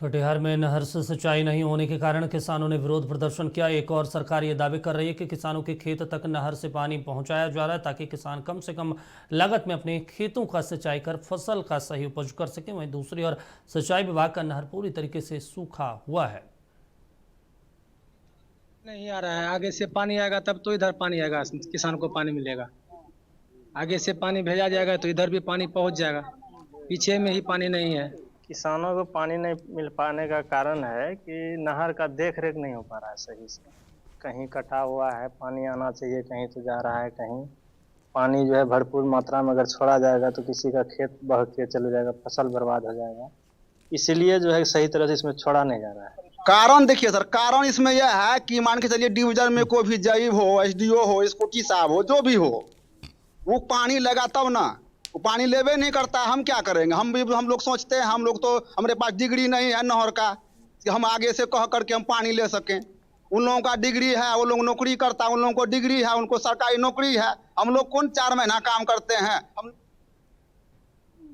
कटिहार में नहर से सिंचाई नहीं होने के कारण किसानों ने विरोध प्रदर्शन किया। एक और सरकार ये दावे कर रही है कि किसानों के खेत तक नहर से पानी पहुंचाया जा रहा है ताकि किसान कम से कम लागत में अपने खेतों का सिंचाई कर फसल का सही उपज कर सके। वहीं दूसरी ओर सिंचाई विभाग का नहर पूरी तरीके से सूखा हुआ है। नहीं आ रहा है। आगे से पानी आएगा तब तो इधर पानी आएगा, किसान को पानी मिलेगा। आगे से पानी भेजा जाएगा तो इधर भी पानी पहुंच जाएगा। पीछे में ही पानी नहीं है। किसानों को पानी नहीं मिल पाने का कारण है कि नहर का देख रेख नहीं हो पा रहा है सही से। कहीं कटा हुआ है, पानी आना चाहिए, कहीं तो जा रहा है, कहीं पानी जो है भरपूर मात्रा में अगर छोड़ा जाएगा तो किसी का खेत बह के चले जाएगा, फसल बर्बाद हो जाएगा। इसीलिए जो है सही तरह से इसमें छोड़ा नहीं जा रहा है। कारण देखिए सर, कारण इसमें यह है कि मान के चलिए डिवीजन में कोई भी जईब हो, एसडीओ हो, स्कूटी साहब हो, जो भी हो, वो पानी लगा तब ना, वो पानी लेवे नहीं करता। हम क्या करेंगे? हम लोग सोचते हैं, हम लोग तो, हमारे पास डिग्री नहीं है नहर का कि हम आगे से कह करके हम पानी ले सकें। उन लोगों का डिग्री है, वो लोग नौकरी करता है, उन लोगों को डिग्री है, उनको सरकारी नौकरी है। हम लोग कौन 4 महीना काम करते हैं? हम